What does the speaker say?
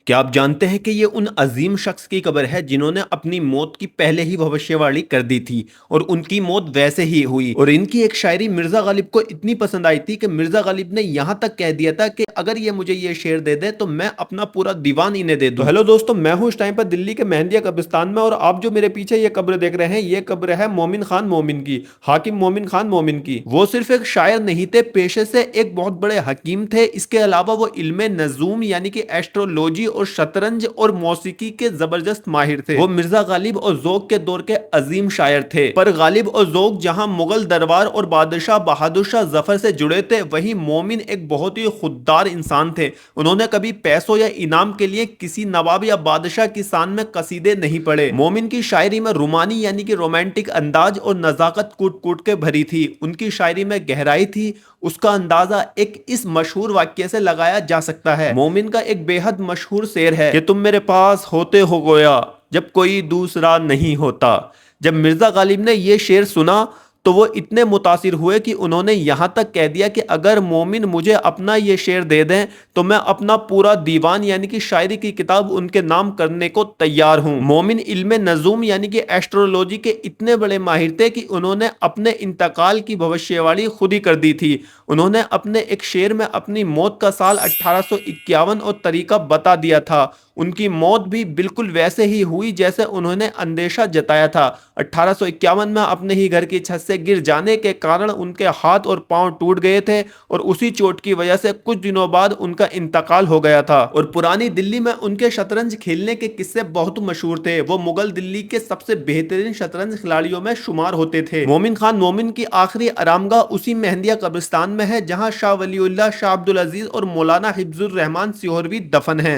क्या आप जानते हैं कि ये उन अजीम शख्स की कब्र है जिन्होंने अपनी मौत की पहले ही भविष्यवाणी कर दी थी और उनकी मौत वैसे ही हुई। और इनकी एक शायरी मिर्जा गालिब को इतनी पसंद आई थी कि मिर्जा गालिब ने यहाँ तक कह दिया था कि अगर ये मुझे ये शेर दे दे तो मैं अपना पूरा दीवान इन्हें दे दूं। तो हेलो दोस्तों, मैं हूँ इस टाइम पर दिल्ली के मेहंदिया कब्रिस्तान में, और आप जो मेरे पीछे ये कब्र देख रहे हैं ये कब्र है मोमिन खान मोमिन की, हाकिम मोमिन खान मोमिन की। वो सिर्फ एक शायर नहीं थे, पेशे से एक बहुत बड़े हकीम थे। इसके अलावा वो इल्मे नजूम यानी कि एस्ट्रोलॉजी और शतरंज और मौसीकी के जबरदस्त माहिर थे। वो मिर्जा गालिब और ज़ौक़ के दौर के अजीम शायर थे। पर गालिब और ज़ौक़ जहां मुगल दरबार और बादशाह बहादुर शाह जफर से जुड़े थे, वहीं मोमिन एक बहुत ही खुददार इंसान थे। उन्होंने कभी पैसों या इनाम के लिए किसी नवाब या बादशाह की शान में कसीदे नहीं पढ़े। मोमिन की शायरी में रुमानी यानी कि रोमांटिक अंदाज और नजाकत कूट कूट के भरी थी। उनकी शायरी में गहराई थी। उसका अंदाजा एक इस मशहूर वाक्य से लगाया जा सकता है। मोमिन का एक बेहद मशहूर शेर है कि तुम मेरे पास होते हो गोया जब कोई दूसरा नहीं होता। जब मिर्जा गालिब ने यह शेर सुना तो वो इतने मुतासिर हुए कि उन्होंने यहां तक कह दिया कि अगर मोमिन मुझे अपना ये शेर दे दें तो मैं अपना पूरा दीवान यानी कि शायरी की किताब उनके नाम करने को तैयार हूं। मोमिन इल्मे नजूम यानी कि एस्ट्रोलॉजी के इतने बड़े माहिर थे कि उन्होंने अपने इंतकाल की भविष्यवाणी खुद ही कर दी थी। उन्होंने अपने एक शेर में अपनी मौत का साल 1851 और तरीका बता दिया था। उनकी मौत भी बिल्कुल वैसे ही हुई जैसे उन्होंने अंदेशा जताया था। 1851 में अपने ही घर की छत से गिर जाने के कारण उनके हाथ और पांव टूट गए थे, और उसी चोट की वजह से कुछ दिनों बाद उनका इंतकाल हो गया था। और पुरानी दिल्ली में उनके शतरंज खेलने के किस्से बहुत मशहूर थे। वो मुगल दिल्ली के सबसे बेहतरीन शतरंज खिलाड़ियों में शुमार होते थे। मोमिन खान मोमिन की आखिरी आरामगाह उसी मेहंदिया कब्रिस्तान में है जहां शाह वलीउल्लाह, शाह अब्दुल अजीज और मौलाना हिफ्जुर रहमान सिहोरवी दफन हैं।